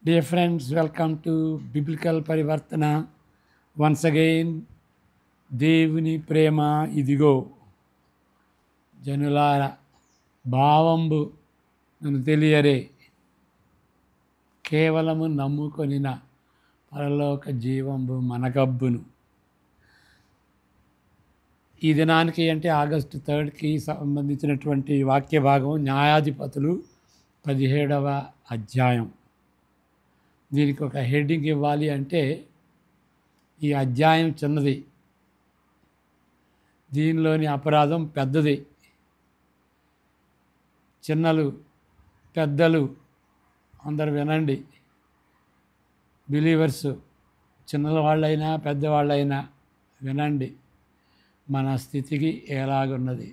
Dear friends, welcome to Biblical Parivartana. Once again, దేవుని ప్రేమ ఇదిగో జనులార భావంబు నన్ను తెలియరే కేవలము నమ్ముకొనిన పరలోక జీవంబు మనకబ్బును. ఈ దినానికి అంటే ఆగస్టు 3కి సంబంధించినటువంటి వాక్య భాగం న్యాయాధిపతులు 17వ అధ్యాయం. దీనికి ఒక హెడ్డింగ్ ఇవ్వాలి అంటే ఈ అధ్యాయం చిన్నది, దీనిలోని అపరాధం పెద్దది. చిన్నలు పెద్దలు అందరు వినండి. బిలీవర్స్ చిన్నల వాళ్ళైనా పెద్దవాళ్ళైనా వినండి, మన స్థితికి ఎలాగున్నది.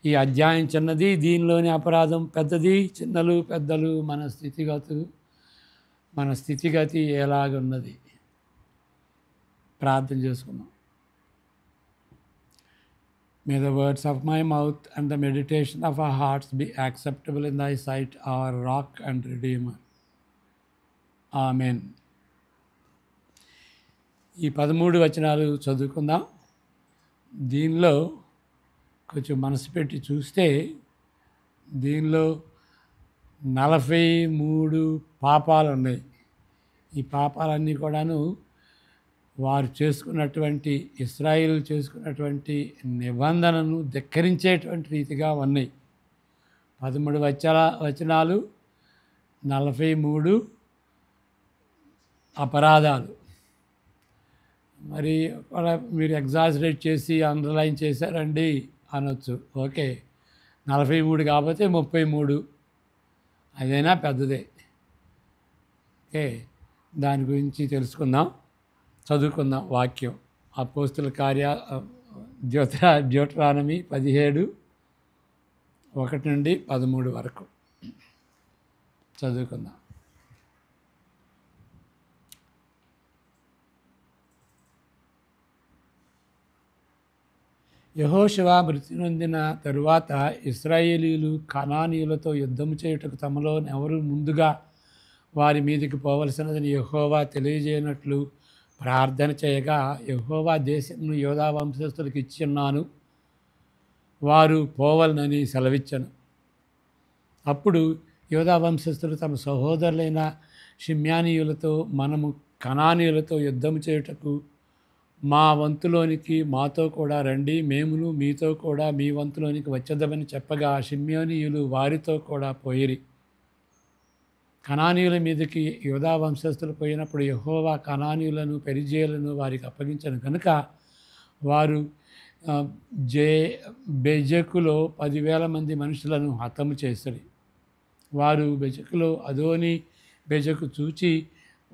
ఈ అధ్యాయం చిన్నది, దీనిలోని అపరాధం పెద్దది. చిన్నలు పెద్దలు మన స్థితిగతి ఎలాగున్నది ప్రార్థన చేసుకున్నాం. May the words of my mouth and the meditation of our hearts be acceptable in thy sight, our rock and redeemer. Amen. ఈ 13 వచనాలు చదువుకుందాం. దీనిలో కొంచెం మనసు పెట్టి చూస్తే దీనిలో 43 పాపాలు ఉన్నాయి. ఈ పాపాలన్నీ కూడాను వారు చేసుకున్నటువంటి ఇశ్రాయేలు చేసుకున్నటువంటి నిబంధనను ధిక్కరించేటువంటి రీతిగా ఉన్నాయి. 13 వచనాలు, 43 అపరాధాలు. మరి మీరు ఎగ్జాజరేట్ చేసి అండర్లైన్ చేశారండి అనొచ్చు. ఓకే, 43 కాకపోతే 33, అదైనా పెద్దదే. ఓకే, దాని గురించి తెలుసుకుందాం, చదువుకుందాం వాక్యం. అపోస్తుల డ్యూటరానమీ 17:1 నుండి 13 వరకు చదువుకుందాం. యెహోషువ మృతి నొందిన తరువాత ఇశ్రాయేలీయులు కనానీయులతో యుద్ధము చేయుటకు తమలో ఎవరు ముందుగా వారి మీదకి పోవలసినదని యెహోవా తెలియజేయనట్లు ప్రార్థన చేయగా, యెహోవా దేశమును యోధా వంశస్థులకు ఇచ్చున్నాను, వారు పోవలనని సెలవిచ్చను. అప్పుడు యోధా వంశస్థులు తమ సహోదరులైన షిమ్యానీయులతో, మనము కనానీయులతో యుద్ధం చేయుటకు మా వంతులోనికి మాతో కూడా రండి, మేమును మీతో కూడా మీ వంతులోనికి వచ్చేద్దామని చెప్పగా, షిమ్యోనీయులు వారితో కూడా పోయిరి. కనానీయుల మీదకి యోధా వంశస్థులు పోయినప్పుడు యెహోవా కనానీయులను పెరిజేయులను వారికి అప్పగించను కనుక వారు బెజకులో 10,000 మంది మనుషులను హతము చేసిరి. వారు బెజకులో అదోని బెజకు చూచి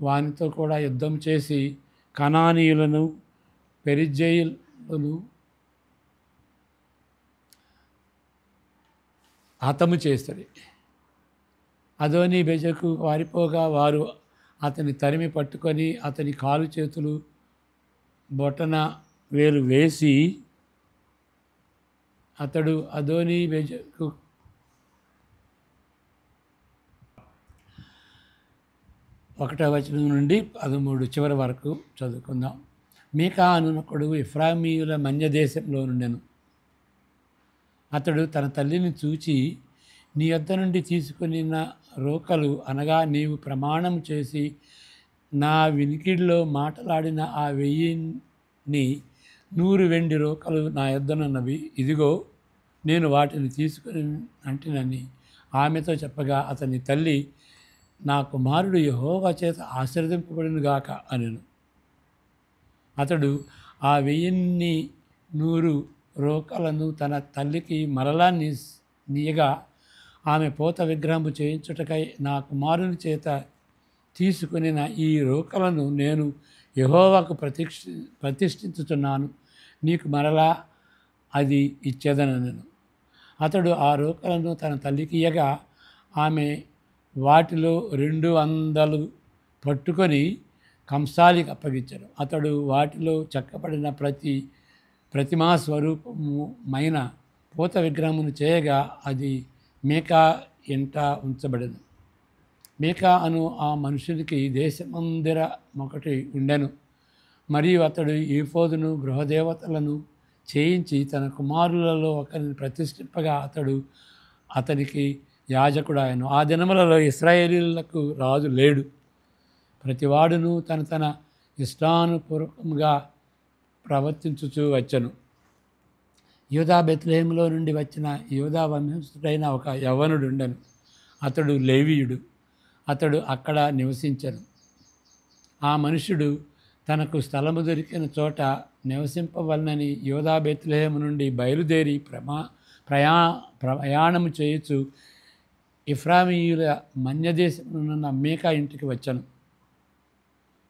వానితో కూడా యుద్ధం చేసి కనానీయులను పెరిజేయులను హతము చేసిరి. అదోని బెజకు వారిపోగా వారు అతని తరిమి పట్టుకొని అతని కాలు చేతులు బొటన వేలు వేసి, అతడు అదోని బెజకు 1వ వచనం నుండి 13 చివరి వరకు చదువుకుందాం. మీకా అనునొకడు ఎఫ్రాయిమీయుల మన్యదేశంలో నుండెను. అతడు తన తల్లిని చూచి, నీ యొద్ద నుండి తీసుకునిన రోకలు అనగా నీవు ప్రమాణం చేసి నా వినికిడిలో మాటలాడిన ఆ 1,100 వెండి రోకలు నా యొద్దనున్నవి, ఇదిగో నేను వాటిని తీసుకుని అంటినని ఆమెతో చెప్పగా, అతని తల్లి, నా కుమారుడు యెహోవా చేత ఆశీర్వదింపబడును గాక అనెను. అతడు ఆ 1,100 రోకలను తన తల్లికి మరలా నీయగా, ఆమె పోత విగ్రహము చేయించుటకై నా కుమారుని చేత తీసుకునిన ఈ రోకలను నేను యెహోవాకు ప్రతిష్ఠించుతున్నాను, నీకు మరలా అది ఇచ్చేదనెను. అతడు ఆ రోకలను తన తల్లికి ఇయ్యగా, ఆమె వాటిలో 200 పట్టుకొని కంసాలికి అప్పగించాడు. అతడు వాటిలో చెక్కబడిన ప్రతిమా స్వరూపమైన పూత విగ్రహమును చేయగా అది మీకా ఇంట ఉంచబడింది. మీకా అను ఆ మనుషునికి దేశమందిరం ఒకటి ఉండెను. మరియు అతడు ఏఫోదును గృహదేవతలను చేయించి తన కుమారులలో ఒకరిని ప్రతిష్ఠింపగా అతనికి యాజకుడాయను. ఆ దినములలో ఇశ్రాయేలీయులకు రాజు లేడు. ప్రతివాడును తన ఇష్టానుపూర్వకంగా ప్రవర్తించుచూ వచ్చెను. యూదా బెత్లెహేములో నుండి వచ్చిన యూదా వంశస్థుడైన ఒక యవ్వనుడుండెను. అతడు లేవీయుడు. అతడు అక్కడ నివసించెను. ఆ మనుష్యుడు తనకు స్థలము దొరికిన చోట నివసింపవలనని యూదా బెత్లెహేము నుండి బయలుదేరి ప్రయాణము చేయుచు ఎఫ్రాయిమీయుల మన్యదేశమునున్న మీకా ఇంటికి వచ్చెను.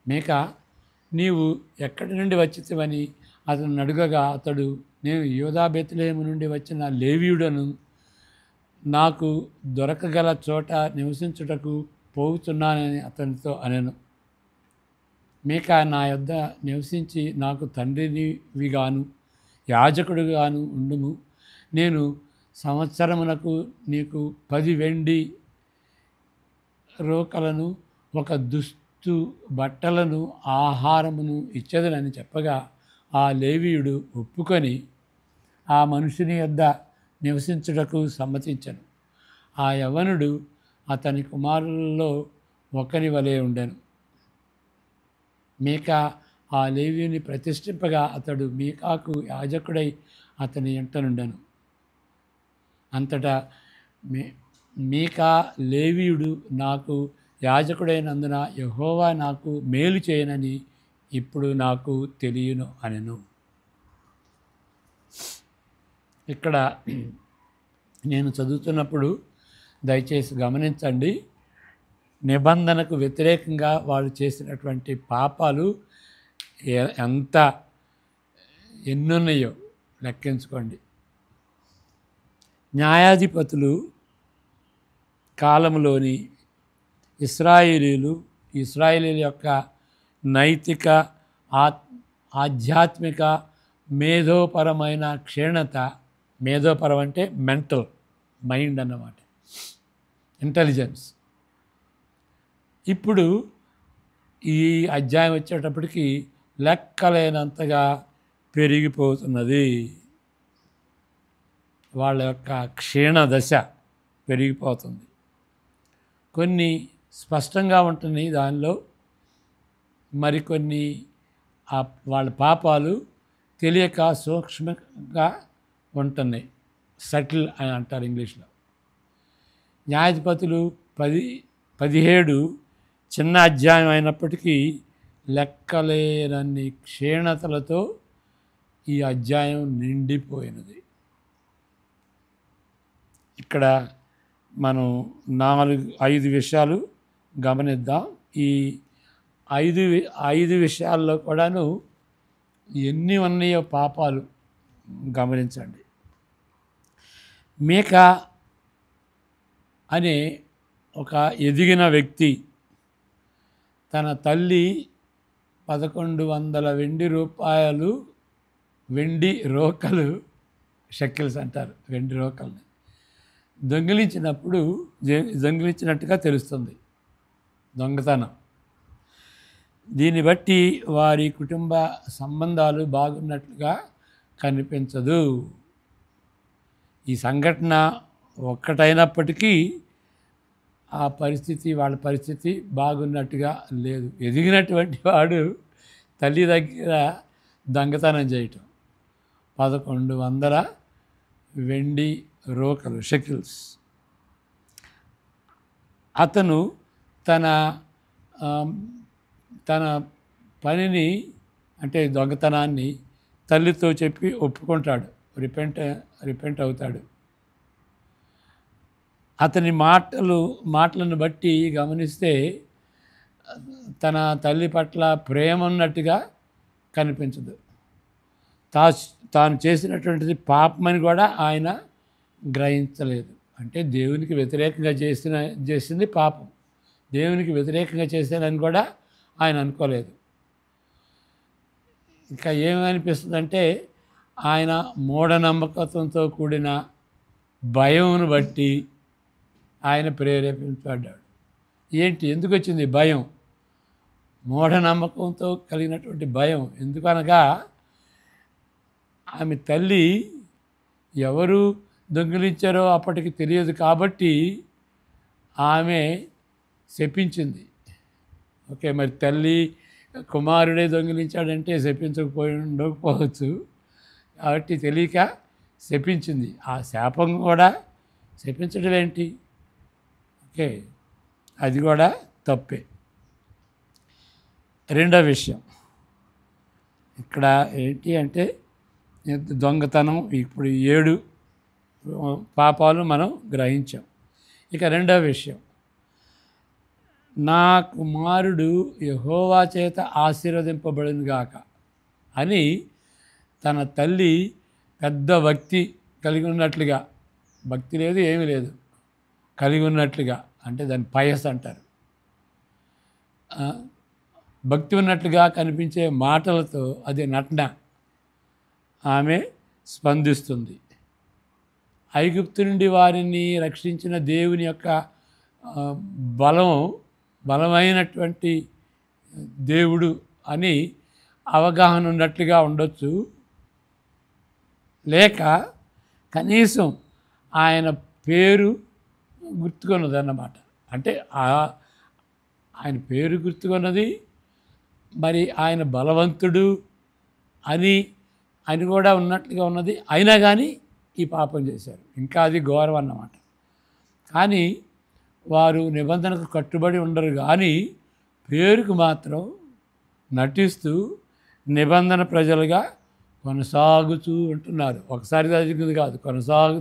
మీకా, నీవు ఎక్కడి నుండి వచ్చితివని అతను అడుగగా అతడు, నేను యూదా బెత్లెహేము నుండి వచ్చిన లేవీయుడను, నాకు దొరకగల చోట నివసించుటకు పోవుచున్నానని అతనితో అనెను. మీకా, నా యొద్ద నివసించి నాకు తండ్రినివిగాను యాజకుడిగాను ఉండుము. నేను సంవత్సరమునకు నీకు 10 వెండి రోకలను, ఒక దుస్తు బట్టలను, ఆహారమును ఇచ్చెదనని చెప్పగా ఆ లేవీయుడు ఒప్పుకొని ఆ మనుషుని యొద్ద నివసించుటకు సమ్మతించెను. ఆ యవ్వనుడు అతని కుమారులలో ఒకని వలె ఉండెను. మీకా ఆ లేవీయుని ప్రతిష్ఠింపగా అతడు మీకాకు యాజకుడై అతని ఇంట నుండెను. అంతటా మీకా, లేవీయుడు నాకు యాజకుడైనందున యెహోవా నాకు మేలు చేయనని ఇప్పుడు నాకు తెలియను అనెను. ఇక్కడ నేను చదువుతున్నప్పుడు దయచేసి గమనించండి. నిబంధనకు వ్యతిరేకంగా వాళ్ళు చేసినటువంటి పాపాలు ఎన్నున్నాయో లెక్కించుకోండి. న్యాయాధిపతులు కాలంలోని ఇశ్రాయేలీల యొక్క నైతిక, ఆధ్యాత్మిక, మేధోపరమైన క్షీణత, మేధోపరం అంటే మెంటల్ మైండ్ అన్నమాట, ఇంటెలిజెన్స్. ఇప్పుడు ఈ అధ్యాయం వచ్చేటప్పటికి లెక్కలేనంతగా పెరిగిపోతున్నది. వాళ్ళ యొక్క క్షీణ దశ పెరిగిపోతుంది. కొన్ని స్పష్టంగా ఉంటున్నాయి దానిలో, మరికొన్ని వాళ్ళ పాపాలు తెలియక సూక్ష్మంగా ఉంటున్నాయి. సటిల్ అని అంటారు ఇంగ్లీష్లో. న్యాయాధిపతులు 17 చిన్న అధ్యాయం అయినప్పటికీ లెక్కలేనన్ని క్షీణతలతో ఈ అధ్యాయం నిండిపోయినది. ఇక్కడ మనం 5 విషయాలు గమనిద్దాం. ఈ 5 విషయాల్లో కూడాను ఎన్ని ఉన్నాయో పాపాలు గమనించండి. మీకా అనే ఒక ఎదిగిన వ్యక్తి తన తల్లి 1100 వెండి రోకలు, షెకిల్స్ అంటారు, వెండి రోకల్ని దొంగిలించినట్టుగా తెలుస్తుంది. దొంగతనం. దీన్ని బట్టి వారి కుటుంబ సంబంధాలు బాగున్నట్లుగా కనిపించదు. ఈ సంఘటన ఒక్కటైనప్పటికీ వాళ్ళ పరిస్థితి బాగున్నట్టుగా లేదు. ఎదిగినటువంటి వాడు తల్లి దగ్గర దొంగతనం చేయటం, 1100 వెండి రోకలు, షెకిల్స్. అతను తన పనిని, అంటే దొంగతనాన్ని తల్లితో చెప్పి ఒప్పుకుంటాడు, రిపెంట్ అవుతాడు. అతని మాటలను బట్టి గమనిస్తే తన తల్లి పట్ల ప్రేమ ఉన్నట్టుగా కనిపించదు. తాను చేసినటువంటిది పాపమని కూడా ఆయన గ్రహించలేదు. అంటే దేవునికి వ్యతిరేకంగా చేసింది పాపం, దేవునికి వ్యతిరేకంగా చేశానని కూడా ఆయన అనుకోలేదు. ఇంకా ఏమనిపిస్తుందంటే ఆయన మూఢనమ్మకంతో కూడిన భయమును బట్టి ఆయన ప్రేరేపించబడ్డాడు. ఏంటి ఎందుకు వచ్చింది భయం? మూఢనమ్మకంతో కలిగినటువంటి భయం. ఎందుకనగా ఆమె తల్లి ఎవరు దొంగిలించారో అప్పటికి తెలియదు కాబట్టి ఆమె శపించింది. ఓకే, మరి తల్లి కుమారుడే దొంగిలించాడంటే శపించకపోయి ఉండకపోవచ్చు. కాబట్టి తెలియక శపించింది. ఆ శాపం కూడా శపించడం ఏంటి? ఓకే, అది కూడా తప్పే. రెండో విషయం ఇక్కడ ఏంటి అంటే దొంగతనం, ఇప్పుడు 7 పాపాలు మనం గ్రహించాం. ఇక రెండో విషయం, నా కుమారుడు యెహోవా చేత ఆశీర్వదింపబడును గాక అని తన తల్లి పెద్ద భక్తి కలిగి ఉన్నట్లుగా, భక్తి లేదు ఏమీ లేదు, కలిగి ఉన్నట్లుగా, అంటే దాన్ని పయస్ అంటారు. భక్తి ఉన్నట్లుగా కనిపించే మాటలతో అది నటన. ఆమె స్పందిస్తుంది. ఐగుప్తు నుండి వారిని రక్షించిన దేవుని యొక్క బలమైనటువంటి దేవుడు అని అవగాహన ఉన్నట్లుగా ఉండొచ్చు, లేక కనీసం ఆయన పేరు గుర్తుకున్నదన్నమాట. అంటే ఆయన పేరు గుర్తుకున్నది, మరి ఆయన బలవంతుడు అని కూడా ఉన్నట్లుగా ఉన్నది. అయినా కానీ ఈ పాపం చేశారు. ఇంకా అది ఘోరం అన్నమాట. కానీ వారు నిబంధనకు కట్టుబడి ఉండరు, కానీ పేరుకు మాత్రం నటిస్తూ నిబంధన ప్రజలుగా కొనసాగుతూ ఉంటున్నారు. ఒకసారి జరిగింది కాదు,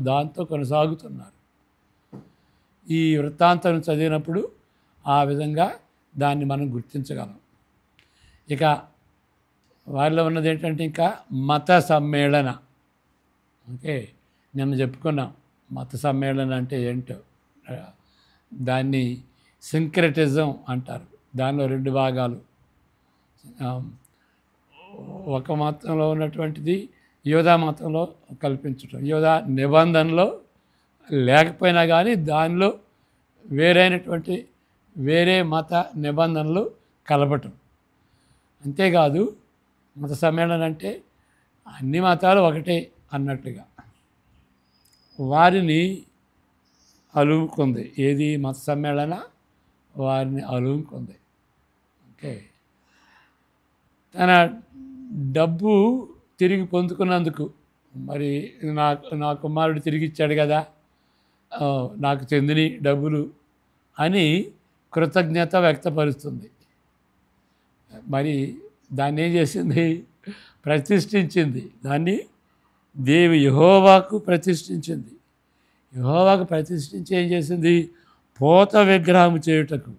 దాంతో కొనసాగుతున్నారు. ఈ వృత్తాంతం చదివినప్పుడు ఆ విధంగా దాన్ని మనం గుర్తించగలం. ఇక వారిలో ఉన్నది ఏంటంటే ఇంకా మత సమ్మేళన. ఓకే, నిన్న చెప్పుకున్నాం మత సమ్మేళన అంటే ఏంటో. దాన్ని సింక్రెటిజం అంటారు. దానిలో 2 భాగాలు. ఒక మతంలో ఉన్నటువంటిది యోధా మతంలో కల్పించటం, యోధా నిబంధనలో లేకపోయినా కానీ దానిలో వేరే మత నిబంధనలు కలపటం. అంతేకాదు మత సమ్మేళనం అంటే అన్ని మతాలు ఒకటే అన్నట్టుగా వారిని అలుముకుంది. ఏది మత సమ్మేళన వారిని అలుముకుంది. ఓకే, తన డబ్బు తిరిగి పొందుకున్నందుకు, మరి నా కుమారుడు తిరిగి ఇచ్చాడు కదా, నాకు చెందిన డబ్బులు అని కృతజ్ఞత వ్యక్తపరుస్తుంది. మరి దాన్ని ఏం చేసింది? ప్రతిష్ఠించింది. దాన్ని యెహోవాకు ప్రతిష్ఠించింది. యెహోవాకు ప్రతిష్ఠించి ఏం చేసింది? పోత విగ్రహం చేయుటకు.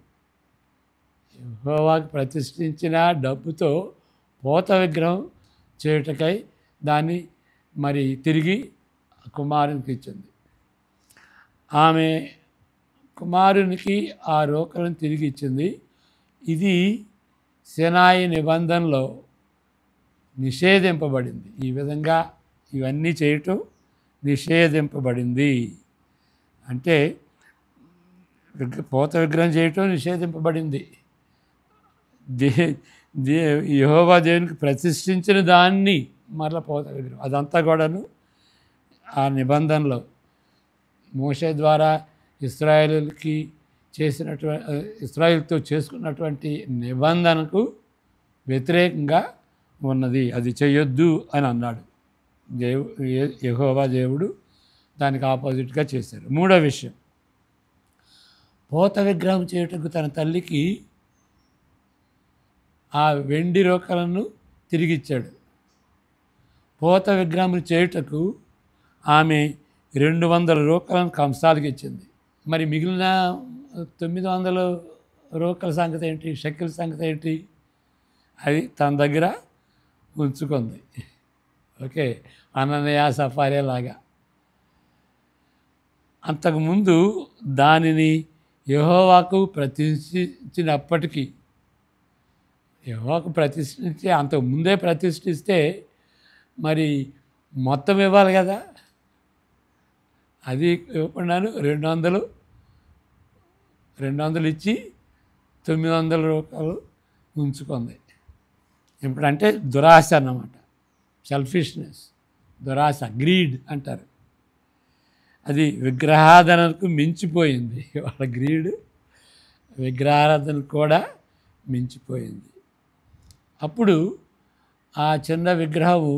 యెహోవాకు ప్రతిష్ఠించిన డబ్బుతో పోత విగ్రహం చేయుటకై దాన్ని మరి తిరిగి కుమారునికి ఇచ్చింది. ఆమె కుమారునికి ఆ రోకలను తిరిగి ఇచ్చింది. ఇది సినాయి నిబంధనలో నిషేధింపబడింది. ఈ విధంగా ఇవన్నీ చేయటం నిషేధింపబడింది. అంటే పోత విగ్రహం చేయటం నిషేధింపబడింది. యెహోవా దేవునికి ప్రతిష్ఠించిన దాన్ని మరలా పోత విగ్రహం, అదంతా కూడాను ఆ నిబంధనలో మోషే ద్వారా ఇశ్రాయేలుతో చేసుకున్నటువంటి నిబంధనకు వ్యతిరేకంగా ఉన్నది. అది చేయొద్దు అని అన్నాడు యెహోవా దేవుడు. దానికి ఆపోజిట్గా చేశారు. మూడో విషయం, పోత విగ్రహం చేయుటకు తన తల్లికి ఆ వెండి రోకలను తిరిగిచ్చాడు. పోత విగ్రహం చేయుటకు ఆమె 200 రోకలను కంసాలకి ఇచ్చింది. మరి మిగిలిన 900 రోకల సంగతి ఏంటి? షెకెల్ సంగతి ఏంటి? అది తన దగ్గర ఉంచుకుంది. ఓకే, అననయ సఫారియా లాగా. అంతకుముందు దానిని యెహోవాకు ప్రతిష్ఠించినప్పటికీ, యెహోవాకు అంతకుముందే ప్రతిష్ఠిస్తే మరి మొత్తం ఇవ్వాలి కదా. అది ఇవ్వకున్నాను 200 ఇచ్చి రూపాయలు ఉంచుకుంది. ఎప్పుడంటే దురాశ అన్నమాట, సెల్ఫిష్నెస్, దురాశ, గ్రీడ్ అంటారు. అది విగ్రహారాధనకు మించిపోయింది. వాళ్ళ గ్రీడ్ విగ్రహారాధన కూడా మించిపోయింది. అప్పుడు ఆ చిన్న విగ్రహము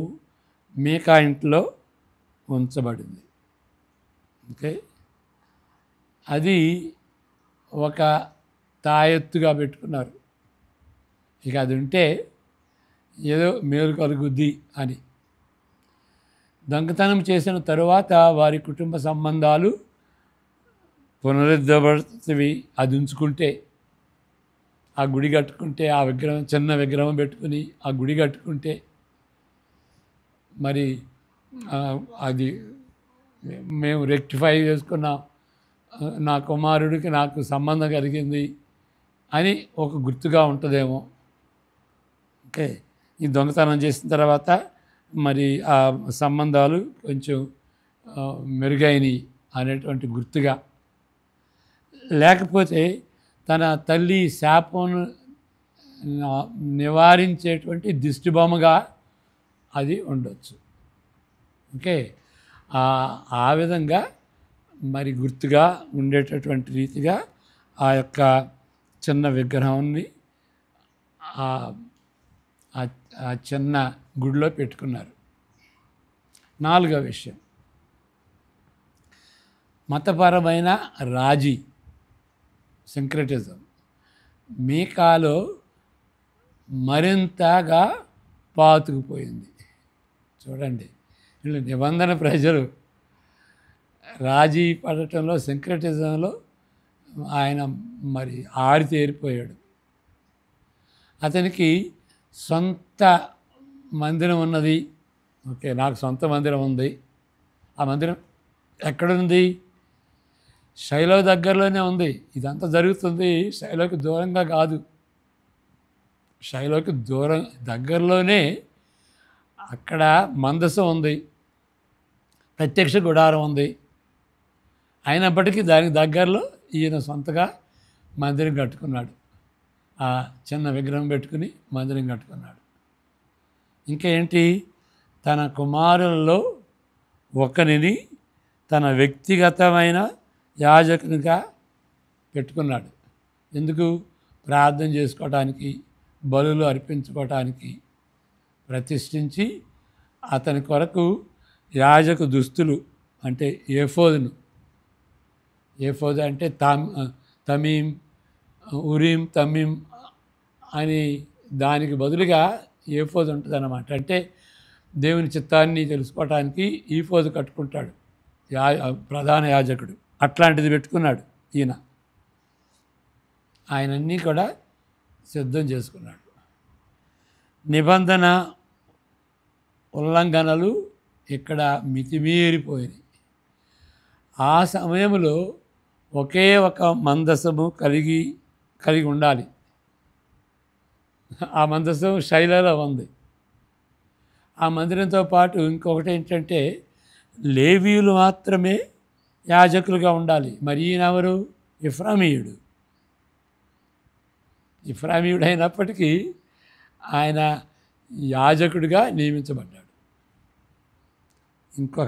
మీకా ఇంట్లో ఉంచబడింది. ఓకే, అది ఒక తాయెత్తుగా పెట్టుకున్నారు. ఇక అది ఉంటే ఏదో మేలు కలుగుద్ది అని. దొంగతనం చేసిన తరువాత వారి కుటుంబ సంబంధాలు పునరుద్ధరిస్తవి. అది ఉంచుకుంటే, ఆ గుడి కట్టుకుంటే, ఆ విగ్రహం, చిన్న విగ్రహం పెట్టుకుని ఆ గుడి కట్టుకుంటే, మరి అది మేము రెక్టిఫై చేసుకున్నాం, నా కుమారుడికి నాకు సంబంధం కలిగింది అని ఒక గుర్తుగా ఉంటుందేమో. ఓకే, ఈ దొంగతనం చేసిన తర్వాత మరి ఆ సంబంధాలు కొంచెం మెరుగైనవి అనేటువంటి గుర్తుగా, లేకపోతే తన తల్లి శాపమును నివారించేటువంటి దిష్టిబొమ్మగా అది ఉండొచ్చు. ఓకే, ఆ విధంగా మరి గుర్తుగా ఉండేటటువంటి రీతిగా ఆ యొక్క చిన్న విగ్రహాన్ని ఆ చిన్న గుడిలో పెట్టుకున్నారు. 4వ విషయం, మతపరమైన రాజీ, సింక్రెటిజం మీకాలో మరింతగా పాతుకుపోయింది. చూడండి, వీళ్ళు నిబంధన ప్రజలు రాజీ పడటంలో, సింక్రెటిజంలో ఆయన మరి ఆరితేరిపోయాడు. అతనికి సొంత మందిరం ఉన్నది. ఓకే, నాకు సొంత మందిరం ఉంది. ఆ మందిరం ఎక్కడుంది? శైలో దగ్గరలోనే ఉంది. ఇదంతా జరుగుతుంది శైలోకి దూరంగా కాదు, శైలోకి దగ్గరలోనే అక్కడ మందసం ఉంది, ప్రత్యక్ష గుడారం ఉంది. అయినప్పటికీ దానికి దగ్గరలో ఈయన సొంతగా మందిరం కట్టుకున్నాడు. ఆ చిన్న విగ్రహం పెట్టుకుని మందిరం కట్టుకున్నాడు. ఇంకేంటి, తన కుమారులలో ఒకరిని తన వ్యక్తిగతమైన యాజకునిగా పెట్టుకున్నాడు. ఎందుకు? ప్రార్థన చేసుకోవటానికి, బలులు అర్పించుకోవటానికి ప్రతిష్ఠించి అతని కొరకు యాజక దుస్తులు అంటే ఏఫోదు అంటే తమీం, ఉరీం, తమీం అని దానికి బదులుగా ఏఫోదు ఉంటుంది అన్నమాట. అంటే దేవుని చిత్తాన్ని తెలుసుకోవటానికి ఈఫోదు కట్టుకుంటాడు ప్రధాన యాజకుడు. అట్లాంటిది పెట్టుకున్నాడు ఈయన. ఆయనన్నీ కూడా సిద్ధం చేసుకున్నాడు. నిబంధన ఉల్లంఘనలు ఇక్కడ మితిమీరిపోయినాయి. ఆ సమయంలో ఒకే ఒక మందసము కలిగి ఉండాలి. ఆ మందసం శైలలో ఉంది. ఆ మందిరంతో పాటు ఇంకొకటి ఏంటంటే, లేవీయులు మాత్రమే యాజకులుగా ఉండాలి. మరి ఈయనెవరు? ఇఫ్రామీయుడు. ఇఫ్రామీయుడు అయినప్పటికీ ఆయన యాజకుడిగా నియమించబడ్డాడు.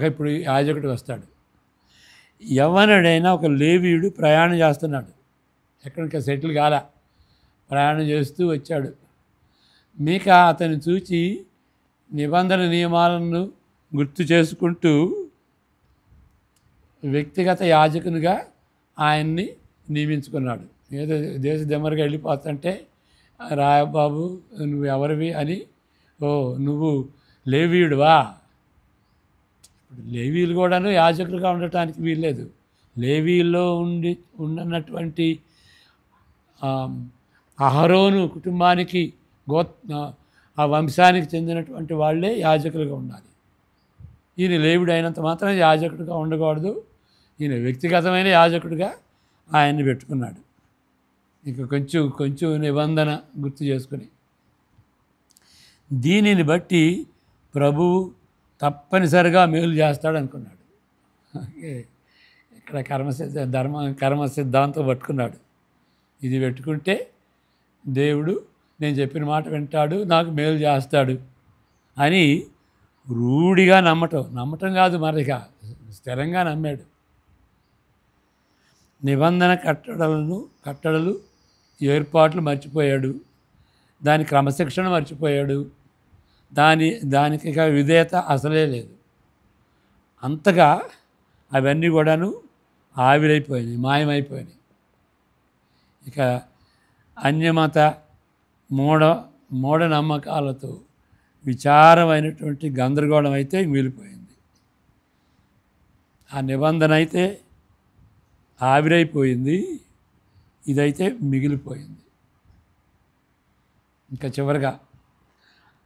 ఇప్పుడు యాజకుడు వస్తాడు. ఎవరుడైనా ఒక లేవీయుడు ప్రయాణం చేస్తున్నాడు, ఎక్కడికి సెటిల్ కాల, ప్రయాణం చేస్తూ వచ్చాడు. మీకా అతన్ని చూచి నిబంధన నియమాలను గుర్తు చేసుకుంటూ వ్యక్తిగత యాజకునిగా ఆయన్ని నియమించుకున్నాడు. ఏదో దేశ దెమ్మరిగా వెళ్ళిపోతుంటే, రాయబాబు నువ్వు ఎవరివి అని, ఓ నువ్వు లేవీయుడువా? లేవీయులు కూడాను యాజకులుగా ఉండటానికి వీల్లేదు. లేవీల్లో ఉన్నటువంటి అహరోను కుటుంబానికి ఆ వంశానికి చెందినటువంటి వాళ్ళే యాజకులుగా ఉండాలి. ఈయన లేవీయుడు అయినంత మాత్రం యాజకుడిగా ఉండకూడదు. ఈయన వ్యక్తిగతమైన యాజకుడిగా ఆయన్ని పెట్టుకున్నాడు. ఇక కొంచెం నిబంధన గుర్తు చేసుకుని, దీనిని బట్టి ప్రభువు తప్పనిసరిగా మేలు చేస్తాడు అనుకున్నాడు. ఇక్కడ కర్మ సిద్ధాంతం పట్టుకున్నాడు. ఇది పెట్టుకుంటే దేవుడు నేను చెప్పిన మాట వింటాడు, నాకు మేలు చేస్తాడు అని రూఢిగా నమ్మటం కాదు, మరిక స్థిరంగా నమ్మాడు. నిబంధన కట్టడలు ఏర్పాట్లు మర్చిపోయాడు, దాని క్రమశిక్షణ మర్చిపోయాడు, దానికి ఇక విధేయత అసలే లేదు. అంతగా అవన్నీ కూడాను ఆవిరైపోయినాయి, మాయమైపోయినాయి. ఇక అన్యమత మూఢనమ్మకాలతో విచారమైనటువంటి గందరగోళం అయితే మిగిలిపోయింది. ఆ నిబంధన అయితే ఆవిరైపోయింది, ఇదైతే మిగిలిపోయింది. ఇంకా చివరిగా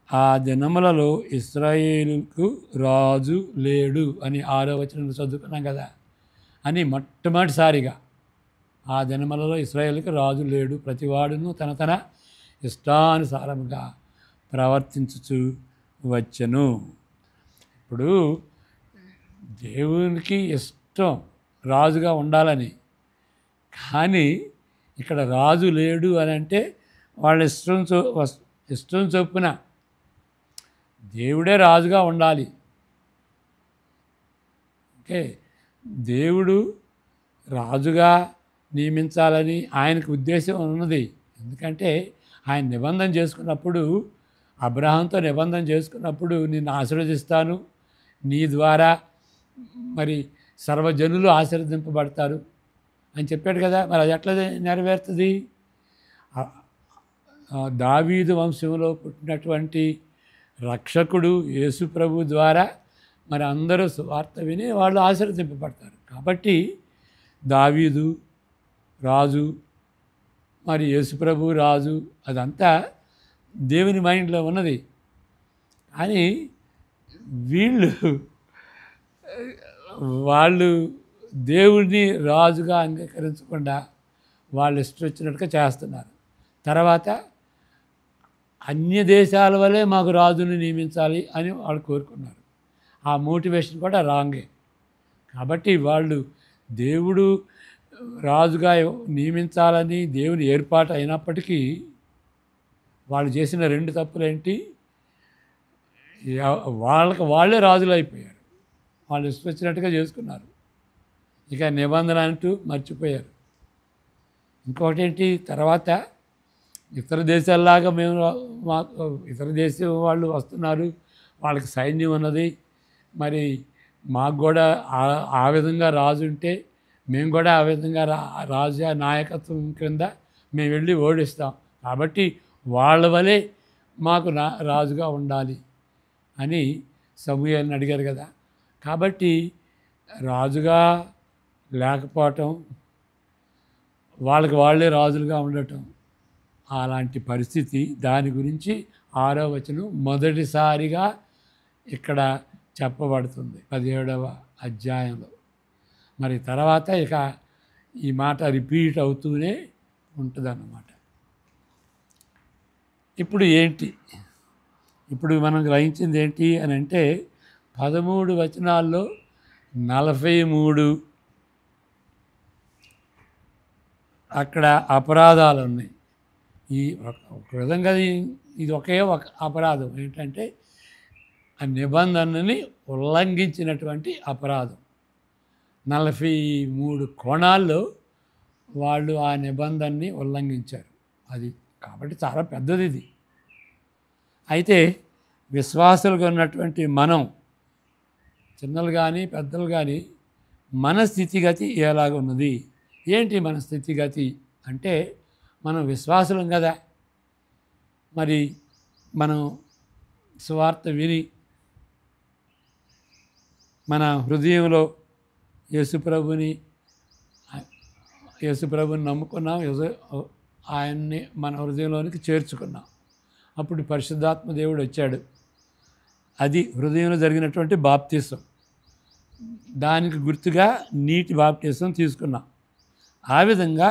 ఆ దినములలో ఇశ్రాయేలుకు రాజు లేడు అని 6వ వచనంలో చదువుకున్నాం కదా. అని మొట్టమొదటిసారిగా ఆ దినములలో ఇశ్రాయేలుకు రాజు లేడు, ప్రతివాడును తన ఇష్టానుసారముగా ప్రవర్తించుచు వచ్చెను. ఇప్పుడు దేవునికి ఇష్టం రాజుగా ఉండాలని, కానీ ఇక్కడ రాజు లేడు అని అంటే వాళ్ళ ఇష్టం చొప్పున దేవుడే రాజుగా ఉండాలి. ఓకే, దేవుడు రాజుగా నియమించాలని ఆయనకు ఉద్దేశం ఉన్నది. ఎందుకంటే ఆయన నిబంధన చేసుకున్నప్పుడు, అబ్రహాంతో నిబంధన చేసుకున్నప్పుడు, నిన్ను ఆశీర్వదిస్తాను, నీ ద్వారా మరి సర్వజనులు ఆశీర్వదింపబడతారు అని చెప్పాడు కదా. మరి అది ఎట్లా నెరవేరుతుంది? దావీదు వంశంలో పుట్టినటువంటి రక్షకుడు యేసు ప్రభు ద్వారా మరి అందరూ సువార్త విని వాళ్ళు ఆశీర్వదింపబడతారు. కాబట్టి దావీదు రాజు, మరి యేసు ప్రభు రాజు, అదంతా దేవుని మైండ్లో ఉన్నది. కానీ వాళ్ళు దేవుడిని రాజుగా అంగీకరించకుండా వాళ్ళు ఇష్టం వచ్చినట్టుగా చేస్తున్నారు. తర్వాత అన్య దేశాల వల్లే మాకు రాజుని నియమించాలి అని వాళ్ళు కోరుకున్నారు. ఆ మోటివేషన్ కూడా రాంగే. కాబట్టి వాళ్ళు దేవుడు రాజుగా నియమించాలని దేవుని ఏర్పాటు అయినప్పటికీ వాళ్ళు చేసిన 2 తప్పులేంటి? వాళ్ళే రాజులు అయిపోయారు, వాళ్ళు ఇష్టం వచ్చినట్టుగా చేసుకున్నారు. ఇక నిబంధన అంటూ మర్చిపోయారు. ఇంకొకటి ఏంటి, తర్వాత ఇతర దేశాల్లాగా ఇతర దేశం వాళ్ళు వస్తున్నారు, వాళ్ళకి సైన్యం ఉన్నది, మరి మాకు కూడా ఆ విధంగా రాజు ఉంటే మేము కూడా ఆ విధంగా రాజు నాయకత్వం క్రింద మేము వెళ్ళి ఓడిస్తాం, కాబట్టి వాళ్ళ వలె మాకు రాజుగా ఉండాలి అని సమూయేలుని అడిగారు కదా. కాబట్టి రాజుగా లేకపోవటం, వాళ్ళే రాజులుగా ఉండటం, అలాంటి పరిస్థితి, దాని గురించి 6వ వచనం మొదటిసారిగా ఇక్కడ చెప్పబడుతుంది 17వ అధ్యాయంలో. మరి తర్వాత ఇక ఈ మాట రిపీట్ అవుతూనే ఉంటుందన్నమాట. ఇప్పుడు ఏంటి, ఇప్పుడు మనం గ్రహించింది ఏంటి అని అంటే 13 వచనాల్లో 43 అక్కడ అపరాధాలు ఉన్నాయి. ఈ ఒక విధంగా ఇది ఒక అపరాధం ఏంటంటే ఆ నిబంధనని ఉల్లంఘించినటువంటి అపరాధం. 43 కోణాల్లో వాళ్ళు ఆ నిబంధనని ఉల్లంఘించారు. అది కాబట్టి చాలా పెద్దది ఇది. అయితే విశ్వాసులుగా ఉన్నటువంటి మనం, చిన్నలు కానీ పెద్దలు కానీ, మన స్థితిగతి ఎలాగున్నది? ఏంటి మన స్థితిగతి అంటే, మనం విశ్వాసులం కదా. మరి మనం సువార్త విని మన హృదయంలో యేసుప్రభుని నమ్ముకున్నాం, ఆయన్ని మన హృదయంలోనికి చేర్చుకున్నాం. అప్పుడు పరిశుద్ధాత్మ దేవుడు వచ్చాడు. అది హృదయంలో జరిగినటువంటి బాప్తిసం. దానికి గుర్తుగా నీటి బాప్తిసం తీసుకున్నాం. ఆ విధంగా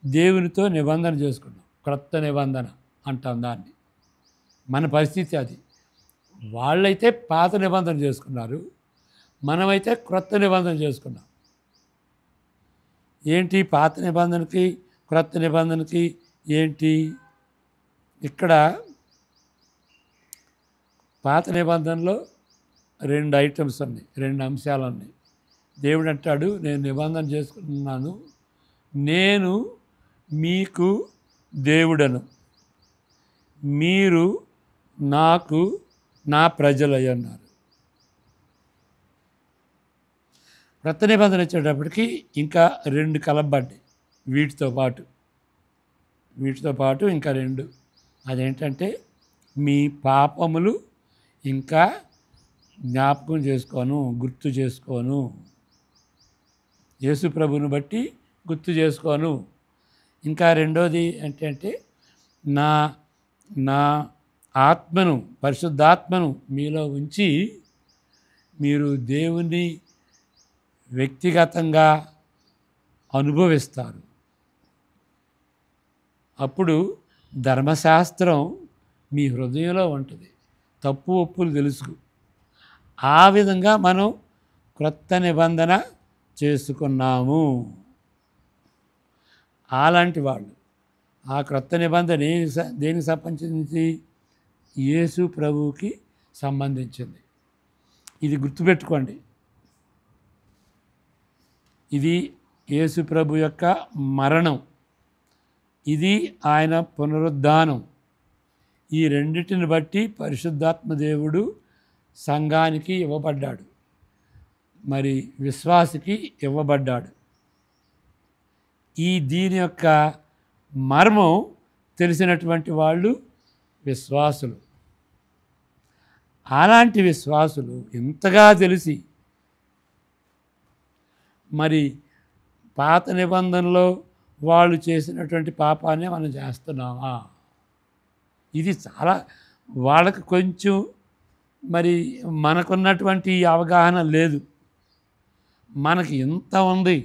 దేవునితో నిబంధన చేసుకున్నాం. క్రొత్త నిబంధన అంటాం దాన్ని. మన పరిస్థితి అది. వాళ్ళైతే పాత నిబంధన చేసుకున్నారు, మనమైతే క్రొత్త నిబంధన చేసుకున్నాం. ఏంటి పాత నిబంధనకి క్రొత్త నిబంధనకి ఏంటి ఇక్కడ పాత నిబంధనలో 2 ఐటమ్స్ ఉన్నాయి, 2 అంశాలు ఉన్నాయి. దేవుడు అంటాడు, నేను నిబంధన చేసుకున్నాను, నేను మీకు దేవుడను, మీరు నాకు నా ప్రజలయ్య అన్నారు. క్రొత్త నిబంధన వచ్చేటప్పటికి ఇంకా 2 కలపబడ్డాయి వీటితో పాటు ఇంకా 2. అదేంటంటే మీ పాపములు ఇంకా జ్ఞాపకం చేసుకోను, గుర్తు చేసుకోను. యేసు ప్రభువుని బట్టి గుర్తు చేసుకోను. ఇంకా రెండోది ఏంటంటే నా నా ఆత్మను, పరిశుద్ధాత్మను మీలో ఉంచి మీరు దేవుని వ్యక్తిగతంగా అనుభవిస్తారు. అప్పుడు ధర్మశాస్త్రం మీ హృదయంలో ఉంటుంది, తప్పు ఒప్పులు తెలుసు. ఆ విధంగా మనం క్రొత్త నిబంధన చేసుకున్నాము. అలాంటి వాళ్ళు ఆ క్రొత్త నిబంధన దేనికి సంబంధించి? యేసు ప్రభువుకి సంబంధించింది. ఇది గుర్తుపెట్టుకోండి. ఇది యేసు ప్రభు యొక్క మరణం, ఇది ఆయన పునరుద్ధానం. ఈ రెండిటిని బట్టి పరిశుద్ధాత్మ దేవుడు సంఘానికి ఇవ్వబడ్డాడు, మరి విశ్వాసికి ఇవ్వబడ్డాడు. దీని యొక్క మర్మం తెలిసినటువంటి వాళ్ళు విశ్వాసులు. అలాంటి విశ్వాసులు ఇంతగా తెలిసి మరి పాత నిబంధనలో వాళ్ళు చేసినటువంటి పాపాన్ని మనం చేస్తున్నామా? ఇది చాలా వాళ్ళకి కొంచెం మరి మనకున్నటువంటి అవగాహన లేదు. మనకి ఇంత ఉంది,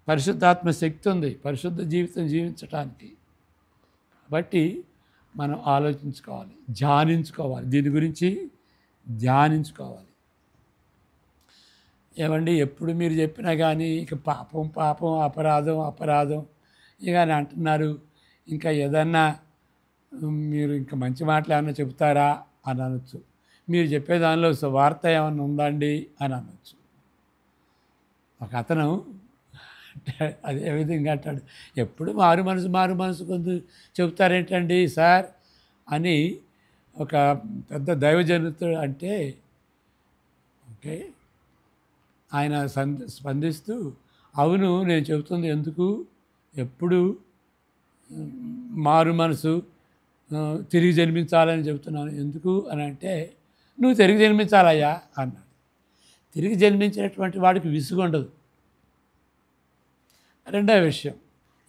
పరిశుద్ధాత్మ శక్తి ఉంది పరిశుద్ధ జీవితం జీవించటానికి. కాబట్టి మనం ఆలోచించుకోవాలి, ధ్యానించుకోవాలి, దీని గురించి ధ్యానించుకోవాలి. ఏమండి, ఎప్పుడు మీరు చెప్పినా కానీ ఇక పాపం అపరాధం ఇక అని అంటున్నారు. ఇంకా ఏదన్నా మీరు ఇంకా మంచి మాటలు ఏమన్నా చెబుతారా అని అనొచ్చు. మీరు చెప్పే దానిలో వార్త ఏమన్నా ఉందండి అని అనొచ్చు. ఒక అతను అదే విధంగా అంటాడు, ఎప్పుడు మారు మనసు కొంచెం చెబుతారేంటండి సార్ అని ఒక పెద్ద దైవజనుడు అంటే, ఓకే, ఆయన స్పందిస్తూ, అవును నేను చెబుతుంది ఎందుకు, ఎప్పుడు మారు మనసు తిరిగి జన్మించాలని చెబుతున్నాను ఎందుకు అని అంటే, నువ్వు తిరిగి జన్మించాలయ్యా అన్నాడు. తిరిగి జన్మించినటువంటి వాడికి విసుగు ఉండదు. రెండవ విషయం,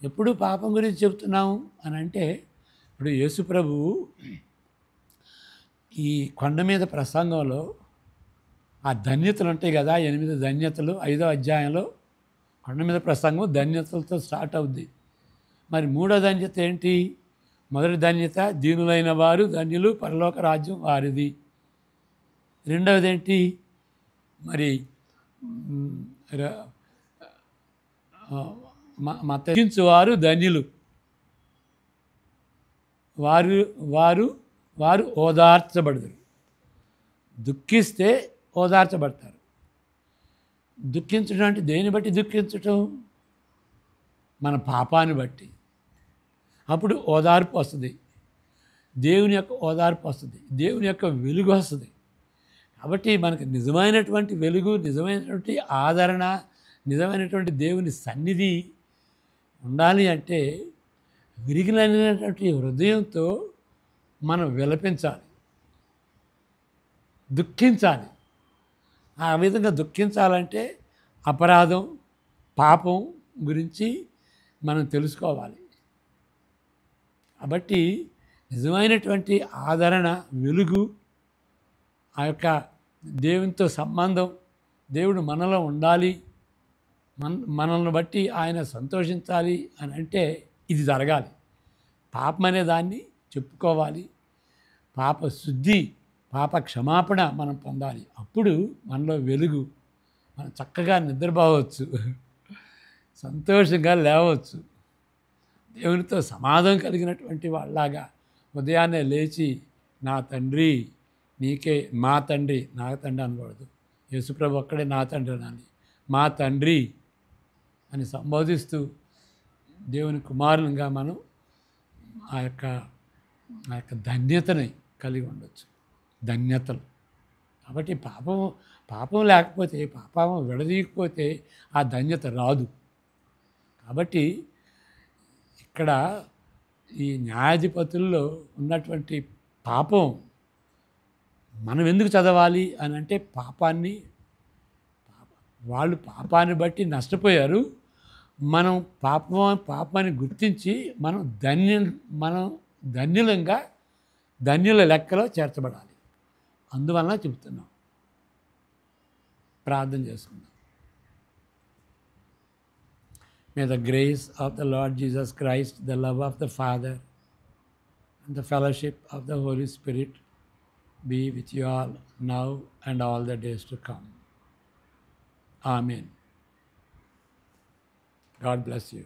ఎప్పుడు పాపం గురించి చెబుతున్నాము అని అంటే, ఇప్పుడు యేసు ప్రభువు ఈ కొండ మీద ప్రసంగంలో ఆ ధన్యతలు ఉంటాయి కదా, 8 ధన్యతలు 5వ అధ్యాయంలో కొండ మీద ప్రసంగం ధన్యతలతో స్టార్ట్ అవుద్ది. మరి 3వ ధన్యత ఏంటి? మొదటి ధన్యత, దీనులైన వారు ధన్యులు, పరలోక రాజ్యం వారిది. రెండవది ఏంటి? మరి తగ్గించువారు ధన్యులు, వారు ఓదార్చబడతారు. దుఃఖిస్తే ఓదార్చబడతారు. దుఃఖించడం అంటే దేని బట్టి దుఃఖించటం? మన పాపాన్ని బట్టి. అప్పుడు ఓదార్పు వస్తుంది, దేవుని యొక్క ఓదార్పు వస్తుంది, దేవుని యొక్క వెలుగు వస్తుంది. కాబట్టి మనకు నిజమైనటువంటి వెలుగు, నిజమైనటువంటి ఆదరణ, నిజమైనటువంటి దేవుని సన్నిధి ఉండాలి అంటే విరిగినటువంటి హృదయంతో మనం విలపించాలి, దుఃఖించాలి. ఆ విధంగా దుఃఖించాలంటే అపరాధం, పాపం గురించి మనం తెలుసుకోవాలి. కాబట్టి నిజమైనటువంటి ఆదరణ, వెలుగు, ఆ యొక్క దేవునితో సంబంధం, దేవుడు మనలో ఉండాలి, మనల్ని బట్టి ఆయన సంతోషించాలి అని అంటే ఇది జరగాలి. పాపం అనే దాన్ని చెప్పుకోవాలి, పాప శుద్ధి, పాప క్షమాపణ మనం పొందాలి. అప్పుడు మనలో వెలుగు, మనం చక్కగా నిద్రపోవచ్చు, సంతోషంగా లేవచ్చు. దేవునితో సమాధానం కలిగినటువంటి వాళ్ళలాగా ఉదయాన్నే లేచి నా తండ్రి నీకే, మా తండ్రి, నా తండ్రి అనకూడదు, యేసుప్రభు ఒక్కడే నా తండ్రి అనాలి. మా తండ్రి అని సంబోధిస్తూ దేవుని కుమారునిగా మనం ఆ యొక్క ధన్యతని కలిగి ఉండొచ్చు. ధన్యతలు కాబట్టి పాపం లేకపోతే, పాపం విడదీయకపోతే ఆ ధన్యత రాదు. కాబట్టి ఇక్కడ ఈ న్యాయాధిపతుల్లో ఉన్నటువంటి పాపం మనం ఎందుకు చదవాలి అని అంటే, వాళ్ళు పాపాన్ని బట్టి నష్టపోయారు. మనం పాపాన్ని గుర్తించి మనం ధన్యుల లెక్కలో చేర్చబడాలి. అందువలన చెబుతున్నాం. ప్రార్థన చేసుకుందాం. May the grace of the Lord Jesus Christ, the love of the Father, and the fellowship of the Holy Spirit be with you all now and all the days to come. Amen. God bless you.